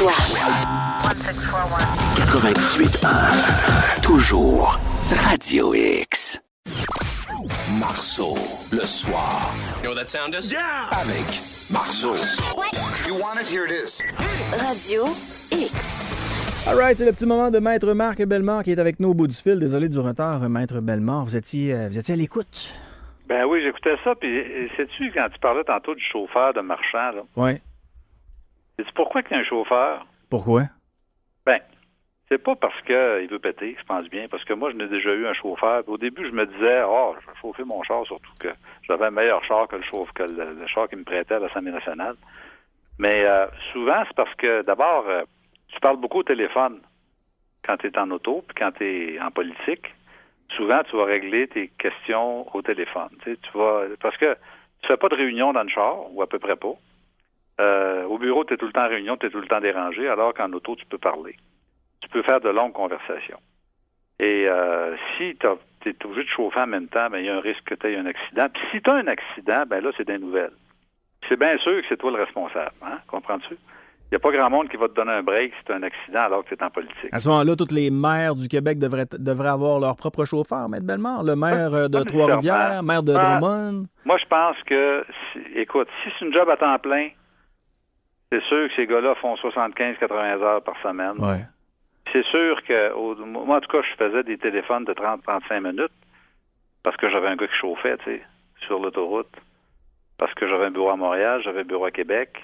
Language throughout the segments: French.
choix. 98.1. Toujours Radio X. Marceau, le soir. You know what that sound is? Yeah! Avec Marceau. What? You want it, here it is. Radio X. All right, c'est le petit moment de Maître Marc Bellemare qui est avec nous au bout du fil. Désolé du retard, Maître Bellemare. Vous étiez à l'écoute? Ben oui, j'écoutais ça, puis sais-tu, quand tu parlais tantôt du chauffeur de marchand, là? Oui. Sais-tu pourquoi qu'il y a un chauffeur? Pourquoi? Ben, c'est pas parce qu'il veut péter, je pense bien, parce que moi, je n'ai déjà eu un chauffeur. Au début, je me disais, je vais chauffer mon char, surtout que j'avais un meilleur char que le char qu'il me prêtait à l'Assemblée nationale. Mais souvent, c'est parce que, d'abord, tu parles beaucoup au téléphone quand tu es en auto, puis quand tu es en politique. Souvent, tu vas régler tes questions au téléphone. Tu sais, parce que tu fais pas de réunion dans le char, ou à peu près pas. Au bureau, tu es tout le temps en réunion, tu es tout le temps dérangé, alors qu'en auto, tu peux parler. Tu peux faire de longues conversations. Et si tu es obligé de chauffer en même temps, ben il y a un risque que tu aies un accident. Puis si tu as un accident, ben là, c'est des nouvelles. C'est bien sûr que c'est toi le responsable. Hein? Comprends-tu? Il n'y a pas grand monde qui va te donner un break si tu as un accident alors que tu es en politique. À ce moment-là, toutes les maires du Québec devraient avoir leur propre chauffeur, Maître Bellemare. Le maire de Trois-Rivières, maire de Drummond. Moi, je pense que, écoute, si c'est une job à temps plein, c'est sûr que ces gars-là font 75-80 heures par semaine. Ouais. C'est sûr que, moi, en tout cas, je faisais des téléphones de 30-35 minutes parce que j'avais un gars qui chauffait, tu sais, sur l'autoroute. Parce que j'avais un bureau à Montréal, j'avais un bureau à Québec.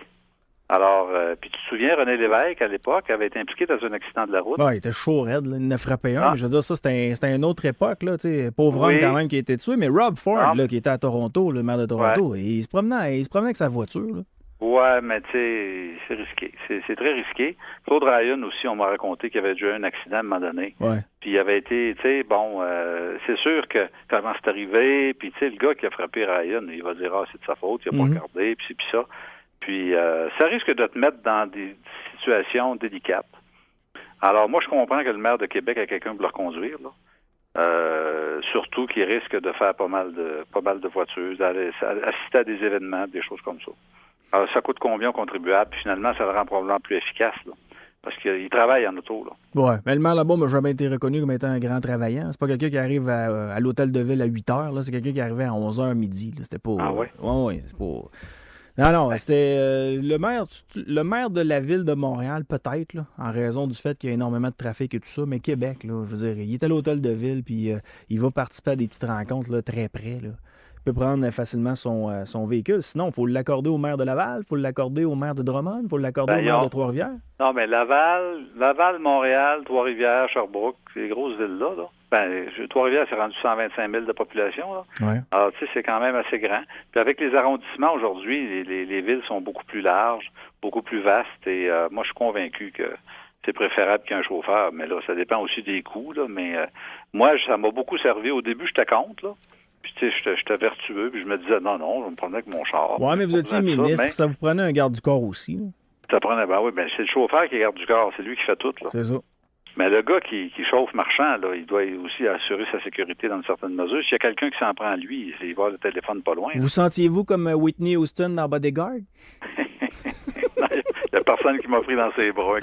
Alors, puis tu te souviens, René Lévesque, à l'époque, avait été impliqué dans un accident de la route. Ouais, il était chaud raide, là. Il en a frappé un. Mais je veux dire, ça, c'était une autre époque, là, tu sais. Pauvre homme quand même qui a été tué. Mais Rob Ford, là, qui était à Toronto, le maire de Toronto, il se promenait avec sa voiture, là. Ouais, mais tu sais, c'est risqué. C'est très risqué. Claude Ryan aussi, on m'a raconté qu'il avait déjà eu un accident à un moment donné. Ouais. Puis il avait été, tu sais, c'est sûr que comment c'est arrivé, puis tu sais, le gars qui a frappé Ryan, il va dire, c'est de sa faute, il a pas regardé, puis ça. Puis ça risque de te mettre dans des situations délicates. Alors moi, je comprends que le maire de Québec a quelqu'un pour le reconduire, là. Surtout qu'il risque de faire pas mal de voitures, d'aller assister à des événements, des choses comme ça. Alors, ça coûte combien aux contribuables? Puis finalement, ça le rend probablement plus efficace, là. Parce qu'il travaille en auto, là. Ouais, mais le maire là-bas n'a jamais été reconnu comme étant un grand travaillant. C'est pas quelqu'un qui arrive à l'hôtel de ville à 8 h, là. C'est quelqu'un qui arrivait à 11 h midi, là. C'était pas... Ah ouais? Ouais, c'est pas... Non, c'était le maire de la ville de Montréal, peut-être, là, en raison du fait qu'il y a énormément de trafic et tout ça, mais Québec, là, je veux dire, il est à l'hôtel de ville, puis il va participer à des petites rencontres là, très près, là. Il peut prendre facilement son véhicule. Sinon, il faut l'accorder au maire de Laval, il faut l'accorder au maire de Drummond, il faut l'accorder au maire de Trois-Rivières. Non, mais Laval, Montréal, Trois-Rivières, Sherbrooke, ces grosses villes-là, Trois-Rivières, c'est rendu 125 000 de population, là. Ouais. Alors, tu sais, c'est quand même assez grand. Puis avec les arrondissements aujourd'hui, les villes sont beaucoup plus larges, beaucoup plus vastes, et moi, je suis convaincu que c'est préférable qu'un chauffeur, mais là, ça dépend aussi des coûts, là, mais moi, ça m'a beaucoup servi. Au début, j'étais contre, là. Puis, tu sais, j'étais vertueux, puis je me disais, non, je me prenais avec mon char. Ouais, mais vous étiez ministre, ça vous prenait un garde du corps aussi, là. Ça prenait, c'est le chauffeur qui garde du corps, c'est lui qui fait tout, là. C'est ça. Mais le gars qui chauffe marchand, là, il doit aussi assurer sa sécurité dans une certaine mesure. S'il y a quelqu'un qui s'en prend à lui, il va le téléphone pas loin. Vous sentiez-vous comme Whitney Houston dans Bodyguard? Il n'y a personne qui m'a pris dans ses bras.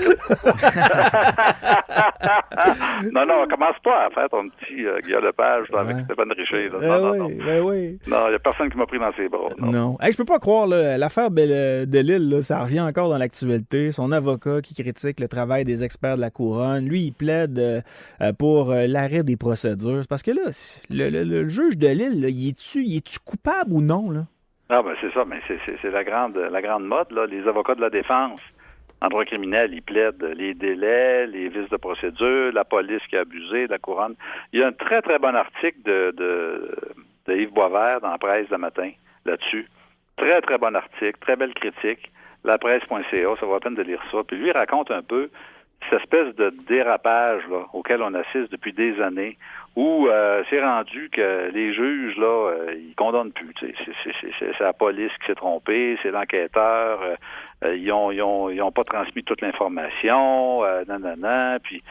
Non, commence pas à faire ton petit Guillaume Lepage avec Stéphane Richer. Là. Non. Oui. Non, il n'y a personne qui m'a pris dans ses bras. Non. Hey, je peux pas croire, là, l'affaire Delisle, là, ça revient encore dans l'actualité. Son avocat qui critique le travail des experts de la Couronne. Lui, il plaide pour l'arrêt des procédures. Parce que là, le juge Delisle, là, il est-tu coupable ou non, là? Ah, c'est ça, mais c'est la grande mode, là. Les avocats de la défense en droit criminel, ils plaident les délais, les vices de procédure, la police qui a abusé, la couronne. Il y a un très, très bon article de Yves Boisvert dans la presse de matin là-dessus. Très, très bon article, très belle critique. Lapresse.ca, ça vaut la peine de lire ça. Puis lui, il raconte un peu cette espèce de dérapage là, auquel on assiste depuis des années, où c'est rendu que les juges, là, ils condamnent plus. C'est la police qui s'est trompée, c'est l'enquêteur, ils ont pas transmis toute l'information, puis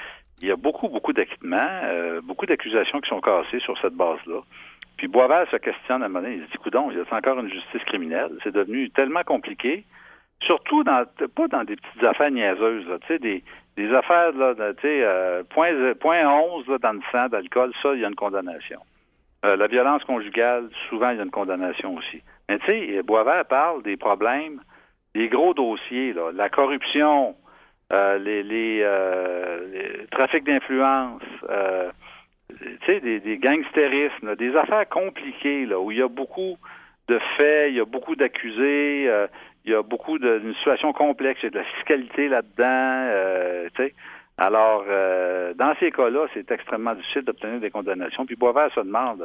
il y a beaucoup d'acquittements, beaucoup d'accusations qui sont cassées sur cette base-là. Puis Boisvert se questionne à un moment donné, il se dit, coudonc, il y a encore une justice criminelle? C'est devenu tellement compliqué. Surtout pas dans des petites affaires niaiseuses, là, tu sais, des affaires, là, tu sais, point 11 là, dans le sang d'alcool, ça, il y a une condamnation. La violence conjugale, souvent, il y a une condamnation aussi. Mais tu sais, Boisvert parle des problèmes, des gros dossiers, là, la corruption, les trafics d'influence, tu sais, des gangstérismes, là, des affaires compliquées, là, où il y a beaucoup de faits, il y a beaucoup d'accusés, il y a beaucoup d'une situation complexe, il y a de la fiscalité là-dedans, tu sais. Alors, dans ces cas-là, c'est extrêmement difficile d'obtenir des condamnations. Puis Boisvert se demande,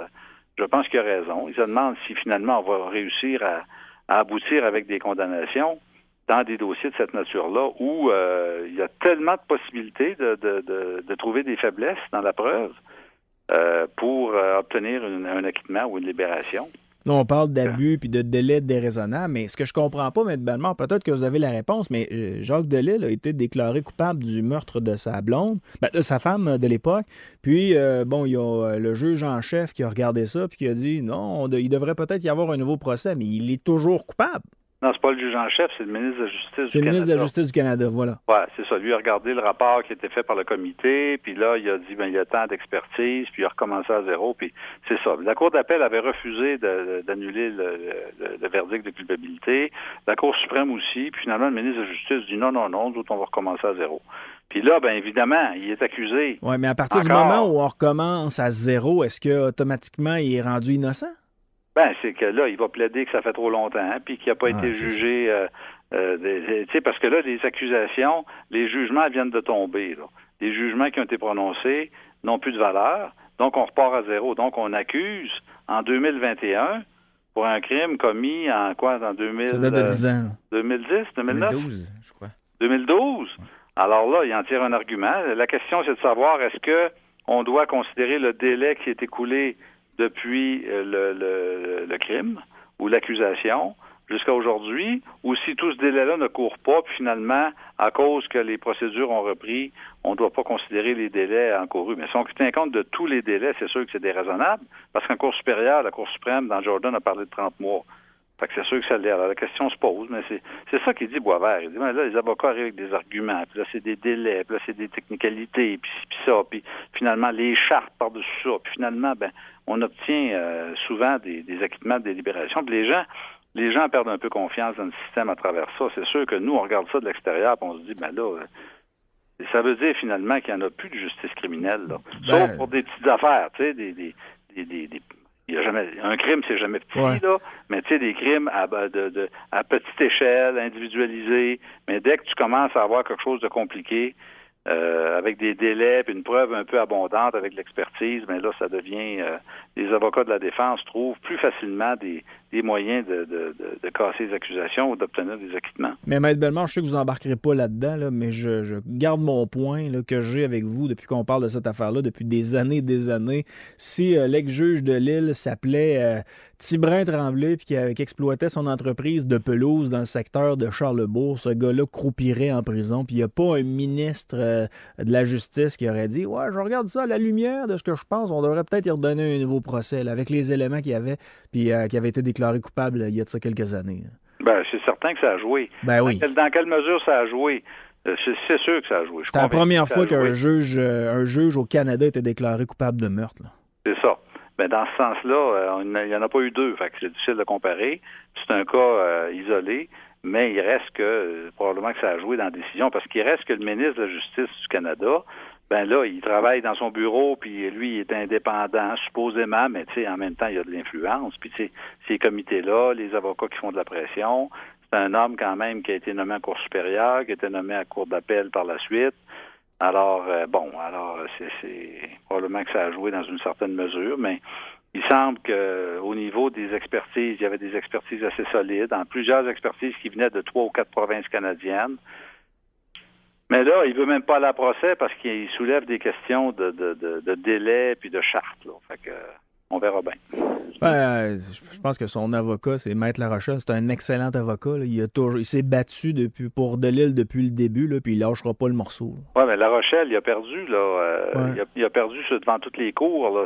je pense qu'il a raison, il se demande si finalement on va réussir à aboutir avec des condamnations dans des dossiers de cette nature-là où il y a tellement de possibilités de trouver des faiblesses dans la preuve pour obtenir un acquittement ou une libération. Là, on parle d'abus puis de délai déraisonnable, mais ce que je comprends pas, M. Bellemare, peut-être que vous avez la réponse, mais Jacques Delisle a été déclaré coupable du meurtre de sa blonde, de sa femme de l'époque. Puis, bon, il y a le juge en chef qui a regardé ça puis qui a dit non, il devrait peut-être y avoir un nouveau procès, mais il est toujours coupable. Non, c'est pas le juge en chef, c'est le ministre de la Justice du Canada. C'est le ministre de la Justice du Canada, voilà. Oui, c'est ça. Lui a regardé le rapport qui a été fait par le comité, puis là, il a dit, il y a tant d'expertise, puis il a recommencé à zéro, puis c'est ça. La Cour d'appel avait refusé d'annuler le verdict de culpabilité. La Cour suprême aussi, puis finalement, le ministre de la Justice dit non, nous autres, on va recommencer à zéro. Puis là, bien évidemment, il est accusé. Oui, mais à partir du moment où on recommence à zéro, est-ce que automatiquement il est rendu innocent? Ben, c'est que là, il va plaider que ça fait trop longtemps, puis qu'il n'a pas été jugé. Tu sais, parce que là, les accusations, les jugements viennent de tomber. Là. Les jugements qui ont été prononcés n'ont plus de valeur, donc on repart à zéro. Donc on accuse en 2021 pour un crime commis en quoi, en 2000, ça date de 10 ans. 2010, 2009? 2012, je crois. 2012? Ouais. Alors là, il en tire un argument. La question, c'est de savoir, est-ce que on doit considérer le délai qui est écoulé depuis le crime ou l'accusation jusqu'à aujourd'hui, ou si tout ce délai-là ne court pas, puis finalement, à cause que les procédures ont repris, on ne doit pas considérer les délais encourus. Mais si on tient compte de tous les délais, c'est sûr que c'est déraisonnable, parce qu'en Cour supérieure, la Cour suprême, dans Jordan, a parlé de 30 mois. Fait que c'est sûr que ça l'est. Alors, la question se pose, mais c'est ça qu'il dit Boisvert. Il dit, là, les avocats arrivent avec des arguments, puis là, c'est des délais, puis là, c'est des technicalités, puis ça, puis finalement, les chartes par-dessus ça, puis finalement, on obtient souvent des acquittements de délibération, puis les gens perdent un peu confiance dans le système à travers ça. C'est sûr que nous, on regarde ça de l'extérieur, puis on se dit, ça veut dire finalement qu'il n'y en a plus de justice criminelle, là. Sauf pour des petites affaires, tu sais, il y a jamais un crime, c'est jamais petit, là, mais tu sais, des crimes à petite échelle, individualisés, mais dès que tu commences à avoir quelque chose de compliqué, avec des délais puis une preuve un peu abondante avec l'expertise, mais là, ça devient... les avocats de la défense trouvent plus facilement des moyens de casser les accusations ou d'obtenir des acquittements. Mais Maître Bellemare, je sais que vous n'embarquerez pas là-dedans, là, mais je garde mon point là, que j'ai avec vous depuis qu'on parle de cette affaire-là, depuis des années et des années. Si l'ex-juge de Lille s'appelait Tibrin Tremblay puis qui exploitait son entreprise de pelouse dans le secteur de Charlesbourg, ce gars-là croupirait en prison, puis il n'y a pas un ministre de la Justice qui aurait dit « Ouais, je regarde ça à la lumière de ce que je pense, on devrait peut-être y redonner un nouveau procès là, avec les éléments qu'il y avait puis qui avaient été déclaré coupable il y a de ça quelques années. » C'est certain que ça a joué. Oui. Dans quelle mesure ça a joué? C'est sûr que ça a joué. C'est la première fois qu'un juge au Canada était déclaré coupable de meurtre. Là. C'est ça. Dans ce sens-là, il n'y en a pas eu deux. Fait que c'est difficile de comparer. C'est un cas isolé, mais il reste que probablement que ça a joué dans la décision, parce qu'il reste que le ministre de la Justice du Canada, là, il travaille dans son bureau, puis lui, il est indépendant, supposément, mais tu sais, en même temps, il y a de l'influence. Puis tu sais, ces comités-là, les avocats qui font de la pression, c'est un homme quand même qui a été nommé en Cour supérieure, qui a été nommé à Cour d'appel par la suite. Alors, c'est probablement que ça a joué dans une certaine mesure, mais il semble qu'au niveau des expertises, il y avait des expertises assez solides, en plusieurs expertises qui venaient de 3 ou 4 provinces canadiennes. Mais là, il veut même pas aller à procès parce qu'il soulève des questions de délai puis de charte. Là. Fait que on verra bien. Je pense que son avocat, c'est Maître Larochelle, c'est un excellent avocat. Là. Il s'est battu pour Delisle depuis le début, là, puis il lâchera pas le morceau. Oui, mais Larochelle, il a perdu, là. Il a perdu devant toutes les cours. Là.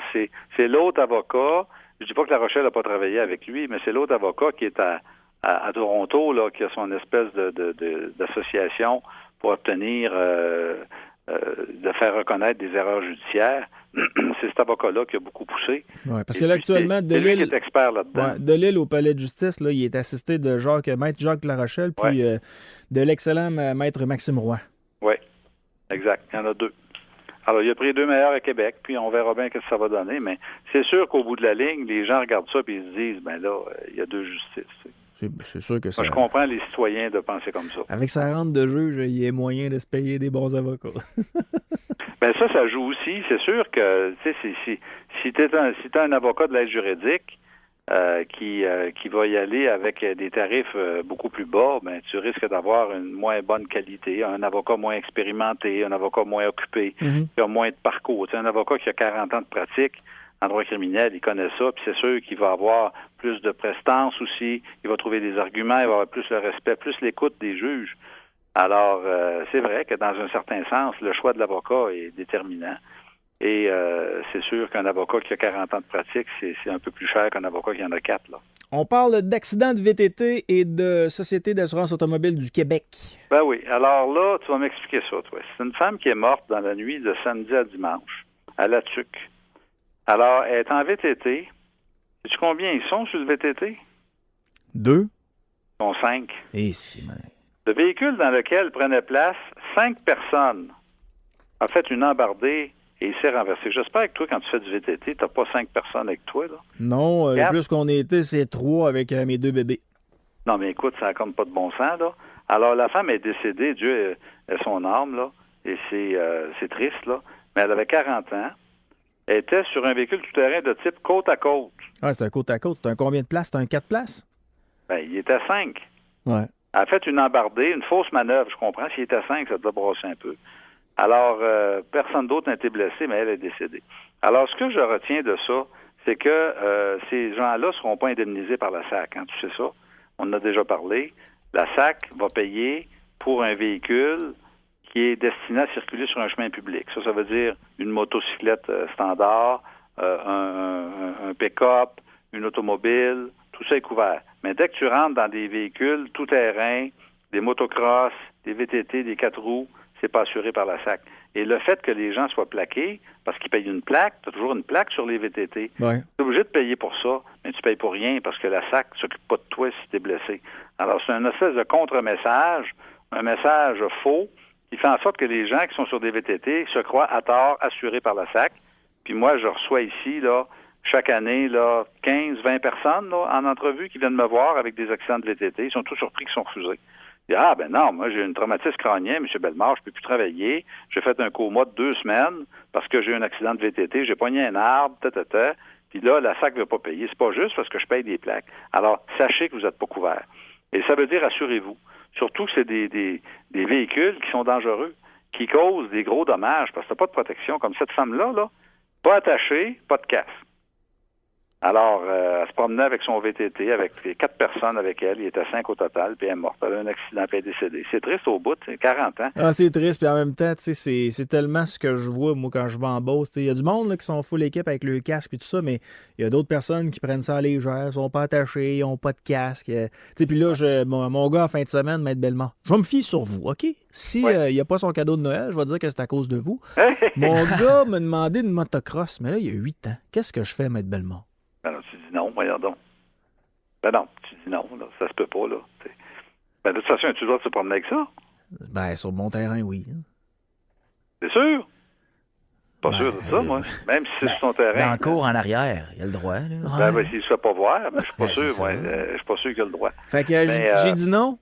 C'est l'autre avocat. Je dis pas que Larochelle n'a pas travaillé avec lui, mais c'est l'autre avocat qui est à à Toronto, là, qui a son espèce d'association pour obtenir de faire reconnaître des erreurs judiciaires. C'est cet avocat-là qui a beaucoup poussé. Ouais, parce que là, actuellement, c'est lui qui est expert là-dedans. Ouais, de Lille au palais de justice, là, il est assisté de maître Jacques Larochelle, puis de l'excellent maître Maxime Roy. Oui, exact. Il y en a 2. Alors, il a pris 2 meilleurs à Québec, puis on verra bien ce que ça va donner, mais c'est sûr qu'au bout de la ligne, les gens regardent ça et ils se disent, ben là, il y a 2 justices. C'est sûr que ça... Moi, je comprends les citoyens de penser comme ça. Avec sa rente de juge, il y a moyen de se payer des bons avocats. Ben ça joue aussi. C'est sûr que si tu es un avocat de l'aide juridique qui va y aller avec des tarifs beaucoup plus bas, ben tu risques d'avoir une moins bonne qualité, un avocat moins expérimenté, un avocat moins occupé, qui a moins de parcours. Tu sais, un avocat qui a 40 ans de pratique en droit criminel, il connaît ça, puis c'est sûr qu'il va avoir plus de prestance aussi, il va trouver des arguments, il va avoir plus le respect, plus l'écoute des juges. Alors, c'est vrai que dans un certain sens, le choix de l'avocat est déterminant. Et c'est sûr qu'un avocat qui a 40 ans de pratique, c'est un peu plus cher qu'un avocat qui en a 4, là. On parle d'accidents de VTT et de Société d'assurance automobile du Québec. Ben oui. Alors là, tu vas m'expliquer ça, toi. C'est une femme qui est morte dans la nuit de samedi à dimanche, à La Tuque. Alors, elle est en VTT. Sais-tu combien ils sont sur le VTT? 2. Ils sont 5. Et si, man. Le véhicule dans lequel prenaient place 5 personnes a fait une embardée et il s'est renversé. J'espère que toi, quand tu fais du VTT, tu n'as pas 5 personnes avec toi, là. Non, le plus qu'on a été, c'est 3 avec mes 2 bébés. Non, mais écoute, ça n'a comme pas de bon sens, là. Alors, la femme est décédée, Dieu ait son âme, là, et c'est triste, là, mais elle avait 40 ans. Elle était sur un véhicule tout-terrain de type côte à côte. Ah, c'est un côte à côte. C'est un combien de places? C'est un 4 places? Ben, il était 5. Ouais. Elle a fait une embardée, une fausse manœuvre, je comprends. S'il était 5, ça doit brasser un peu. Alors, personne d'autre n'a été blessé, mais elle est décédée. Alors, ce que je retiens de ça, c'est que ces gens-là ne seront pas indemnisés par la SAC. Hein, tu sais ça? On en a déjà parlé. La SAC va payer pour un véhicule qui est destiné à circuler sur un chemin public. Ça veut dire une motocyclette standard, un pick-up, une automobile, tout ça est couvert. Mais dès que tu rentres dans des véhicules tout-terrain, des motocross, des VTT, des 4 roues, c'est pas assuré par la SAC. Et le fait que les gens soient plaqués, parce qu'ils payent une plaque, tu as toujours une plaque sur les VTT, ouais. Tu es obligé de payer pour ça, mais tu payes pour rien parce que la SAC ne s'occupe pas de toi si tu es blessé. Alors, c'est un espèce de contre-message, un message faux, qui fait en sorte que les gens qui sont sur des VTT se croient à tort assurés par la SAC. Puis moi, je reçois ici, là, chaque année, là, 15, 20 personnes là, en entrevue qui viennent me voir avec des accidents de VTT. Ils sont tous surpris qu'ils sont refusés. Ils disent, ah, ben non, moi, j'ai une traumatisme crânien, M. Bellemare, je peux plus travailler. J'ai fait un coma de 2 semaines parce que j'ai eu un accident de VTT. J'ai pogné un arbre, Puis là, la SAC ne veut pas payer. C'est pas juste parce que je paye des plaques. Alors, sachez que vous n'êtes pas couvert. Et ça veut dire, assurez-vous. Surtout que c'est des véhicules qui sont dangereux, qui causent des gros dommages parce que tu n'as pas de protection. Comme cette femme-là, là, pas attachée, pas de casse. Alors, elle se promenait avec son VTT, avec 4 personnes avec elle. Il était 5 au total, puis elle est morte. Elle a eu un accident, puis elle est décédée. C'est triste au bout, c'est 40 ans. Ah, c'est triste, puis en même temps, tu sais, c'est tellement ce que je vois, moi, quand je vais en Beauce. Il y a du monde là, qui sont full équipe avec le casque et tout ça, mais il y a d'autres personnes qui prennent ça à légère, sont pas attachés, ils n'ont pas de casque. Puis là, mon gars, en fin de semaine, Maître Bellemare, je vais me fier sur vous, OK? Si il n'y a pas son cadeau de Noël, je vais dire que c'est à cause de vous. Mon gars m'a demandé une motocross, mais là, il y a 8 ans. Qu'est-ce que je fais, Maître Bellemare? Ben non, tu dis non, voyons donc. Ben non, tu dis non, là, ça se peut pas, là. Ben de toute façon, tu dois te promener avec ça. Ben, sur mon terrain, oui. C'est sûr? Pas sûr de ça, moi. Même si c'est sur ton terrain. Dans le cours en arrière, il y a le droit. Là. Ben, s'il ne se fait pas voir, ben, je suis pas sûr, moi. Je suis pas sûr qu'il a le droit. Fait que j'ai dit non?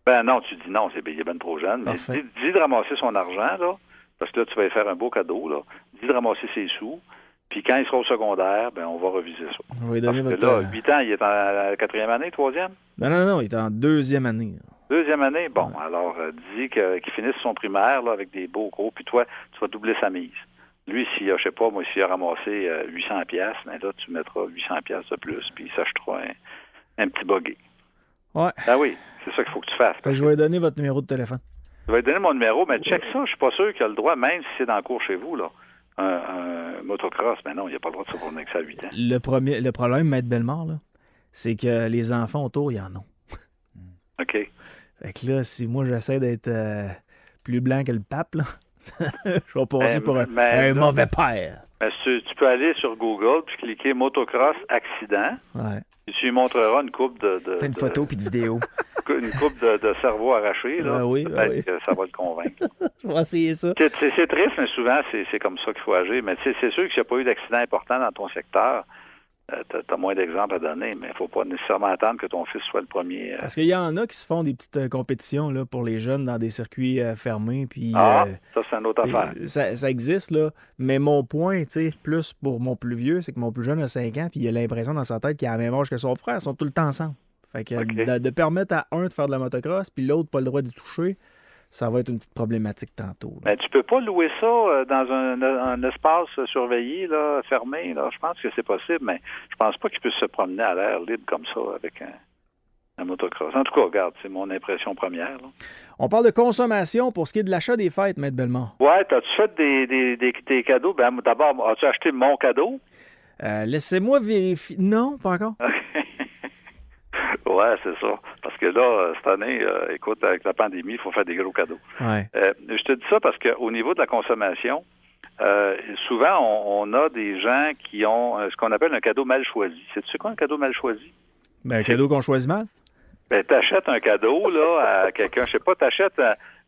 Ben non, tu dis non, il est bien trop jeune. Mais dis de ramasser son argent, là, parce que là, tu vas lui faire un beau cadeau, là. Dis de ramasser ses sous. Puis quand il sera au secondaire, ben on va reviser ça. Je vais donner parce que là, 8 ans, il est en 4e année, 3e? Non, il est en 2e année. 2e année? Bon, alors, dis qu'il finisse son primaire là, avec des beaux gros, puis toi, tu vas doubler sa mise. Lui, s'il a, je sais pas, moi, s'il a ramassé 800$, ben là, tu mettras 800$ de plus, puis il s'achètera un petit buggy. Ouais. Ah oui, c'est ça qu'il faut que tu fasses. Je vais donner votre numéro de téléphone. Je vais donner mon numéro, mais check ça, je suis pas sûr qu'il a le droit, même si c'est dans le cours chez vous, là. Un motocross, mais non, il n'y a pas le droit de se promener avec ça à 8 ans. Le problème, Maître Bellemare, là, c'est que les enfants autour, ils en ont. OK. Fait que là, si moi j'essaie d'être plus blanc que le pape, là, je vais passer pour un là, mauvais père. Tu peux aller sur Google puis cliquer motocross accident. Ouais. Et tu lui montreras une coupe de Plein de photos puis de vidéos. une coupe de cerveau arraché. Là. Oui. Que ça va le convaincre. Je vais essayer ça. C'est triste, mais souvent, c'est comme ça qu'il faut agir. Mais c'est sûr que s'il n'y a pas eu d'accident important dans ton secteur, tu as moins d'exemples à donner, mais il ne faut pas nécessairement attendre que ton fils soit le premier. Parce qu'il y en a qui se font des petites compétitions là, pour les jeunes dans des circuits fermés. Puis, ça, c'est une autre affaire. Ça existe, là. Mais mon point, plus pour mon plus vieux, c'est que mon plus jeune a 5 ans, puis il a l'impression dans sa tête qu'il a la même âge que son frère. Ils sont tout le temps ensemble. Fait que de permettre à un de faire de la motocross, puis l'autre pas le droit d'y toucher, ça va être une petite problématique tantôt. Là. Mais tu peux pas louer ça dans un espace surveillé, là, fermé. Là. Je pense que c'est possible, mais je pense pas qu'il puisse se promener à l'air libre comme ça avec un motocross. En tout cas, regarde, c'est mon impression première. Là. On parle de consommation pour ce qui est de l'achat des fêtes, Maître Bellemare. Ouais, t'as-tu fait des cadeaux? Ben, d'abord, as-tu acheté mon cadeau? Laissez-moi vérifier. Non, pas encore. Ouais, c'est ça. Parce que là, cette année, écoute, avec la pandémie, il faut faire des gros cadeaux. Ouais. Je te dis ça parce qu'au niveau de la consommation, souvent, on a des gens qui ont ce qu'on appelle un cadeau mal choisi. Sais-tu quoi, un cadeau mal choisi? Ben, un cadeau qu'on choisit mal? Ben, t'achètes un cadeau, là, à quelqu'un, je sais pas, t'achètes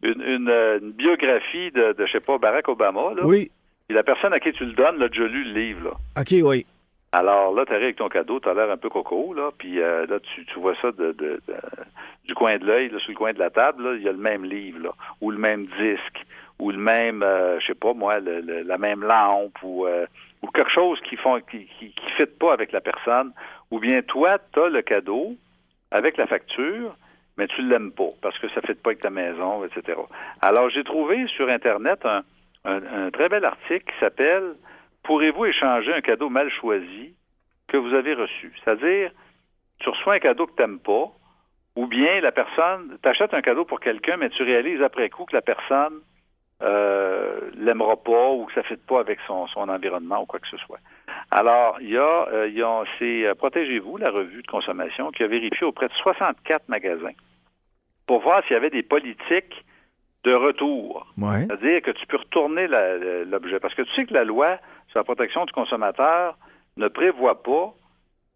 une biographie de, je sais pas, Barack Obama, là. Oui. Et la personne à qui tu le donnes, l'a déjà lu le livre, là. OK, oui. Alors là, tu arrives avec ton cadeau, tu as l'air un peu coco, là, puis là, tu vois ça du coin de l'œil, là, sur le coin de la table, là, il y a le même livre, là, ou le même disque, ou le même, je sais pas moi, la même lampe, ou quelque chose qui fit pas avec la personne, ou bien toi, tu as le cadeau avec la facture, mais tu l'aimes pas, parce que ça fit pas avec ta maison, etc. Alors, j'ai trouvé sur Internet un très bel article qui s'appelle « Pourrez-vous échanger un cadeau mal choisi que vous avez reçu? » C'est-à-dire, tu reçois un cadeau que tu n'aimes pas, ou bien la personne, tu achètes un cadeau pour quelqu'un, mais tu réalises après coup que la personne l'aimera pas ou que ça ne fit pas avec son environnement ou quoi que ce soit. Alors, c'est Protégez-vous, la revue de consommation, qui a vérifié auprès de 64 magasins pour voir s'il y avait des politiques de retour. Ouais. C'est-à-dire que tu peux retourner l'objet. Parce que tu sais que la loi sur la protection du consommateur ne prévoit pas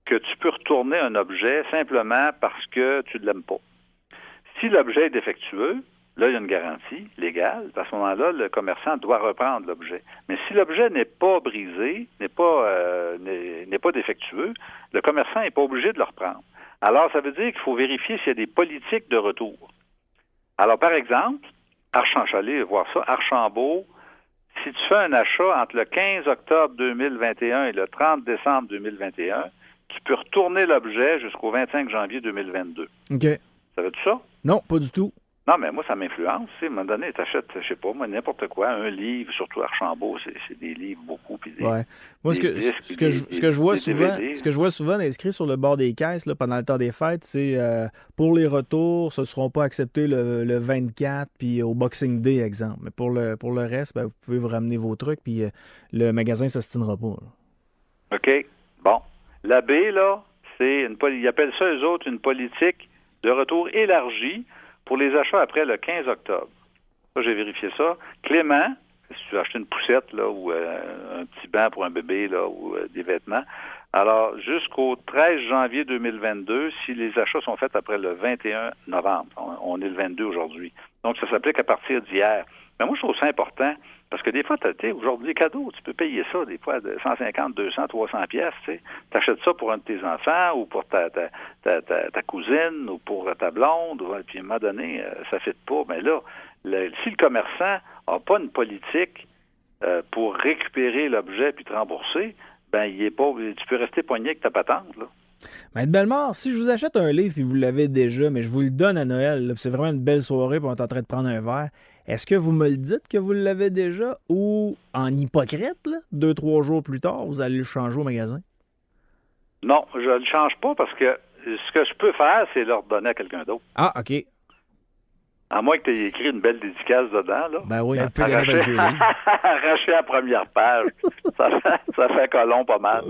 que tu peux retourner un objet simplement parce que tu ne l'aimes pas. Si l'objet est défectueux, là, il y a une garantie légale. À ce moment-là, le commerçant doit reprendre l'objet. Mais si l'objet n'est pas brisé, n'est pas défectueux, le commerçant n'est pas obligé de le reprendre. Alors, ça veut dire qu'il faut vérifier s'il y a des politiques de retour. Alors, par exemple, allez voir ça, Archambault, si tu fais un achat entre le 15 octobre 2021 et le 30 décembre 2021, tu peux retourner l'objet jusqu'au 25 janvier 2022. OK. Savais-tu ça? Non, pas du tout. Non, mais moi, ça m'influence. À un moment donné, tu achètes, je sais pas, moi, n'importe quoi, un livre, surtout Archambault, c'est des livres beaucoup. Puis ouais. Moi, ce que je vois souvent inscrit sur le bord des caisses là, pendant le temps des fêtes, c'est pour les retours, ce ne seront pas acceptés le 24 puis au Boxing Day, exemple. Mais pour le reste, ben, vous pouvez vous ramener vos trucs puis le magasin ne s'ostinera pas. Là. OK. Bon. La B, là, ils appellent ça, eux autres, une politique de retour élargie pour les achats après le 15 octobre. Ça, j'ai vérifié ça. Clément, si tu veux acheter une poussette là, ou un petit banc pour un bébé là, ou des vêtements, alors jusqu'au 13 janvier 2022, si les achats sont faits après le 21 novembre, on est le 22 aujourd'hui. Donc, ça s'applique à partir d'hier. Mais moi, je trouve ça important parce que des fois, aujourd'hui, les cadeaux, tu peux payer ça des fois de 150, 200, 300 pièces. Tu achètes ça pour un de tes enfants ou pour ta cousine ou pour ta blonde. Puis à un moment donné, ça ne fit pas. Mais là, si le commerçant n'a pas une politique pour récupérer l'objet puis te rembourser, ben tu peux rester poigné avec ta patente, là. Maître Bellemare, si je vous achète un livre et vous l'avez déjà, mais je vous le donne à Noël, là, c'est vraiment une belle soirée puis on est en train de prendre un verre, est-ce que vous me le dites que vous l'avez déjà ou en hypocrite, 2-3 jours plus tard, vous allez le changer au magasin? Non, je ne le change pas parce que ce que je peux faire, c'est le redonner à quelqu'un d'autre. Ah, OK. À moins que tu aies écrit une belle dédicace dedans, là. Ben oui, un peu de arracher la première page. ça fait colon pas mal.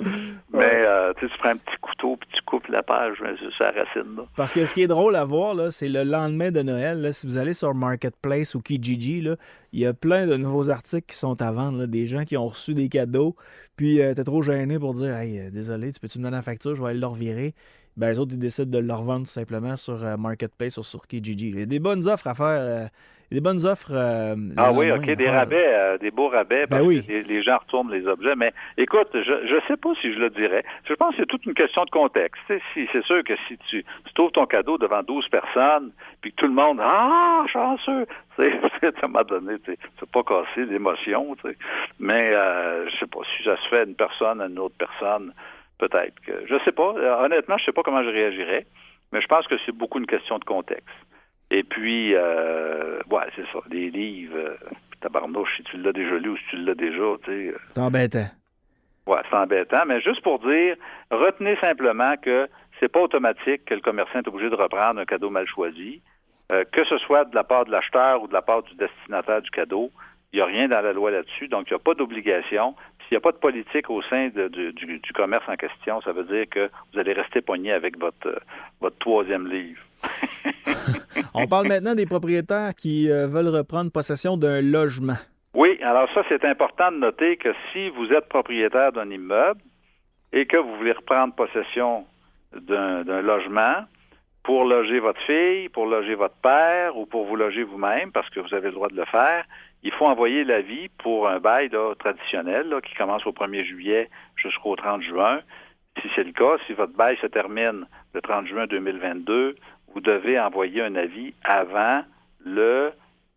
Mais tu prends un petit couteau couteau, puis tu coupes la page sur sa racine. Là. Parce que ce qui est drôle à voir, là, c'est le lendemain de Noël. Là, si vous allez sur Marketplace ou Kijiji, là, il y a plein de nouveaux articles qui sont à vendre. Là, des gens qui ont reçu des cadeaux. Puis t'es trop gêné pour dire hey, désolé, tu peux-tu me donner la facture, je vais aller le revirer. Ben, les autres, ils décident de le revendre tout simplement sur Marketplace ou sur Kijiji. Il y a des bonnes offres à faire. Il y a des bonnes offres. Oui, OK, des rabais, des beaux rabais, parce que les gens retournent les objets. Mais écoute, je sais pas si je le dirais. Je pense que c'est toute une question de contexte. C'est sûr que si tu trouves ton cadeau devant 12 personnes, puis que tout le monde, chanceux, à un moment donné, c'est pas casser l'émotion. Mais je sais pas, si ça se fait à une personne, à une autre personne, peut-être que. Je sais pas. Honnêtement, je sais pas comment je réagirais, mais je pense que c'est beaucoup une question de contexte. Et puis, c'est ça, les livres, tabarnouche, si tu l'as déjà lu ou si tu l'as déjà, tu sais. C'est embêtant. Ouais, c'est embêtant, mais juste pour dire, retenez simplement que c'est pas automatique que le commerçant est obligé de reprendre un cadeau mal choisi, que ce soit de la part de l'acheteur ou de la part du destinataire du cadeau, il n'y a rien dans la loi là-dessus, donc il n'y a pas d'obligation. S'il n'y a pas de politique au sein du commerce en question, ça veut dire que vous allez rester pogné avec votre troisième livre. On parle maintenant des propriétaires qui veulent reprendre possession d'un logement. Oui, alors ça, c'est important de noter que si vous êtes propriétaire d'un immeuble et que vous voulez reprendre possession d'un logement pour loger votre fille, pour loger votre père ou pour vous loger vous-même, parce que vous avez le droit de le faire, il faut envoyer l'avis pour un bail traditionnel qui commence au 1er juillet jusqu'au 30 juin. Si c'est le cas, si votre bail se termine le 30 juin 2022, vous devez envoyer un avis avant le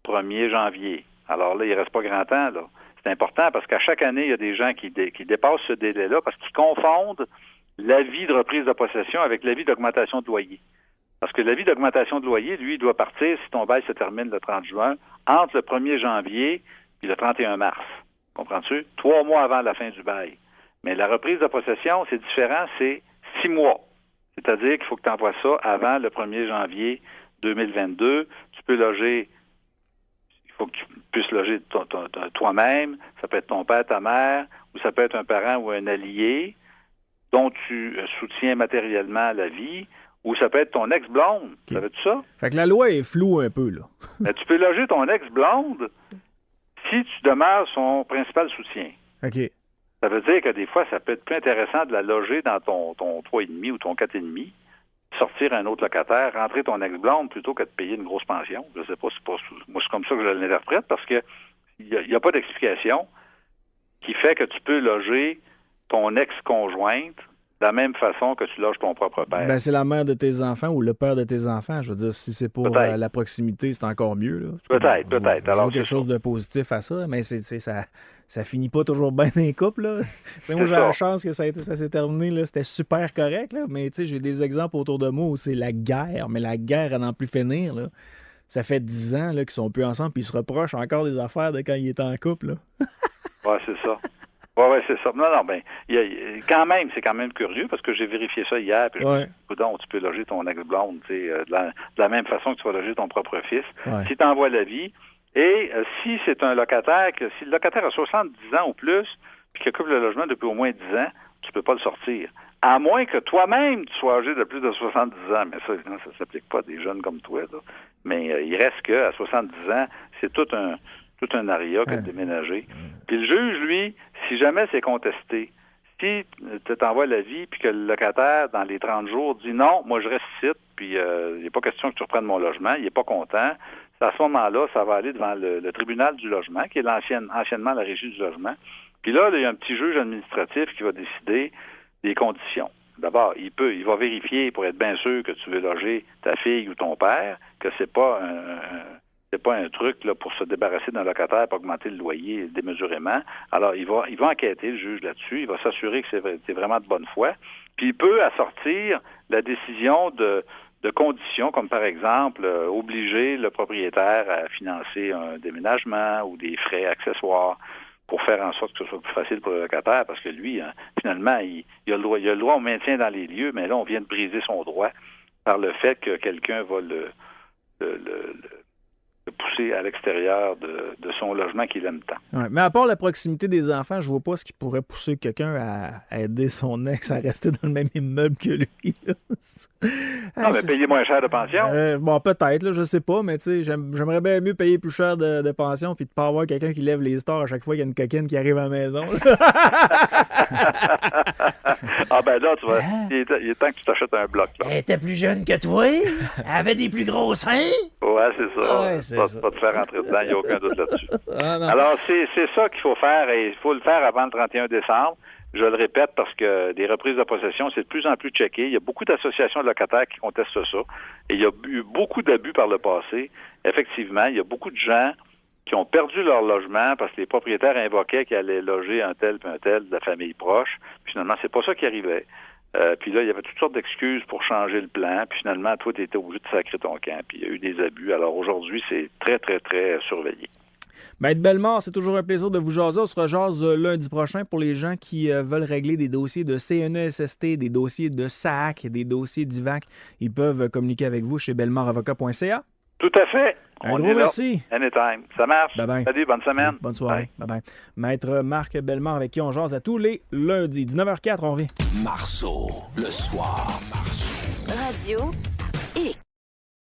1er janvier. Alors là, il ne reste pas grand temps. Là. C'est important parce qu'à chaque année, il y a des gens qui dépassent ce délai-là parce qu'ils confondent l'avis de reprise de possession avec l'avis d'augmentation de loyer. Parce que l'avis d'augmentation de loyer, lui, il doit partir, si ton bail se termine le 30 juin, entre le 1er janvier et le 31 mars. Comprends-tu? 3 mois avant la fin du bail. Mais la reprise de possession, c'est différent, c'est 6 mois. C'est-à-dire qu'il faut que tu envoies ça avant le 1er janvier 2022. Tu peux loger, il faut que tu puisses loger toi-même, ça peut être ton père, ta mère, ou ça peut être un parent ou un allié dont tu soutiens matériellement la vie, ou ça peut être ton ex-blonde. Okay. Savais-tu ça? Fait que la loi est floue un peu, là. Mais tu peux loger ton ex-blonde si tu demeures son principal soutien. OK. Ça veut dire que des fois, ça peut être plus intéressant de la loger dans ton 3,5 ou ton 4,5, sortir un autre locataire, rentrer ton ex-blonde plutôt que de payer une grosse pension. Je sais pas, moi c'est comme ça que je l'interprète parce que il n'y a pas d'explication qui fait que tu peux loger ton ex-conjointe de la même façon que tu loges ton propre père. Ben, c'est la mère de tes enfants ou le père de tes enfants. Je veux dire, si c'est pour la proximité, c'est encore mieux. Là. Peut-être. Alors, quelque chose de positif à ça, mais ça finit pas toujours bien dans les couples. Là. Moi, j'ai la chance que ça s'est terminé. Là. C'était super correct, là, mais j'ai des exemples autour de moi où c'est la guerre, mais la guerre, elle n'en plus finir. Là. Ça fait 10 ans là, qu'ils sont plus ensemble, puis ils se reprochent encore des affaires de quand ils étaient en couple. Là. Ouais, c'est ça. Oui, c'est ça. Non, c'est quand même curieux parce que j'ai vérifié ça hier. Puis tu peux loger ton ex-blonde, de la même façon que tu vas loger ton propre fils. Ouais. Si tu envoies l'avis, et si c'est un locataire, si le locataire a 70 ans ou plus, puis qu'il occupe le logement depuis au moins 10 ans, tu peux pas le sortir. À moins que toi-même tu sois âgé de plus de 70 ans. Mais ça s'applique pas à des jeunes comme toi. Là. Mais il reste qu'à 70 ans, c'est tout un aria que de déménager. Puis le juge, lui, si jamais c'est contesté, si tu t'envoies l'avis puis que le locataire, dans les 30 jours, dit non, moi je reste ici, puis il n'est pas question que tu reprennes mon logement, il n'est pas content, à ce moment-là, ça va aller devant le tribunal du logement, qui est anciennement la régie du logement. Puis là, il y a un petit juge administratif qui va décider des conditions. D'abord, il va vérifier pour être bien sûr que tu veux loger ta fille ou ton père, que c'est pas un truc là, pour se débarrasser d'un locataire pour augmenter le loyer démesurément. Alors, il va enquêter, le juge, là-dessus. Il va s'assurer que c'est vraiment de bonne foi. Puis, il peut assortir la décision de conditions, comme par exemple, obliger le propriétaire à financer un déménagement ou des frais accessoires pour faire en sorte que ce soit plus facile pour le locataire, parce que lui, finalement, il a le droit au maintien dans les lieux, mais là, on vient de briser son droit par le fait que quelqu'un va pousser à l'extérieur de son logement qu'il aime tant. Ouais, mais à part la proximité des enfants, je vois pas ce qui pourrait pousser quelqu'un à aider son ex à rester dans le même immeuble que lui. Là. Non, mais payer moins cher de pension. Bon, peut-être, là, je sais pas, mais tu sais, j'aimerais bien mieux payer plus cher de pension puis de pas avoir quelqu'un qui lève les stores à chaque fois qu'il y a une coquine qui arrive à la maison. Ah ben là, tu vois, il est temps que tu t'achètes un bloc. Là. Elle était plus jeune que toi. Elle avait des plus gros seins. Ouais, c'est ça. Ouais, c'est ça. Pas te faire rentrer dedans, il n'y a aucun doute là-dessus. Ah, non. Alors, c'est ça qu'il faut faire, et il faut le faire avant le 31 décembre. Je le répète parce que des reprises de possession, c'est de plus en plus checké. Il y a beaucoup d'associations de locataires qui contestent ça. Et il y a eu beaucoup d'abus par le passé. Effectivement, il y a beaucoup de gens qui ont perdu leur logement parce que les propriétaires invoquaient qu'ils allaient loger un tel puis un tel de la famille proche. Puis finalement, c'est pas ça qui arrivait. Puis là, il y avait toutes sortes d'excuses pour changer le plan. Puis finalement, toi, tu étais obligé de sacrer ton camp. Puis il y a eu des abus. Alors aujourd'hui, c'est très, très, très surveillé. Maître Bellemare, c'est toujours un plaisir de vous jaser. On se rejase lundi prochain pour les gens qui veulent régler des dossiers de CNESST, des dossiers de SAC, des dossiers d'IVAC. Ils peuvent communiquer avec vous chez bellemaravocat.ca. Tout à fait. Un gros merci. Anytime. Ça marche. Bye-bye. Salut, bonne semaine. Bonne soirée. Bye-bye. Maître Marc Bellemare avec qui on jase à tous les lundis. 19h04, on revient. Marceau, le soir. Radio X.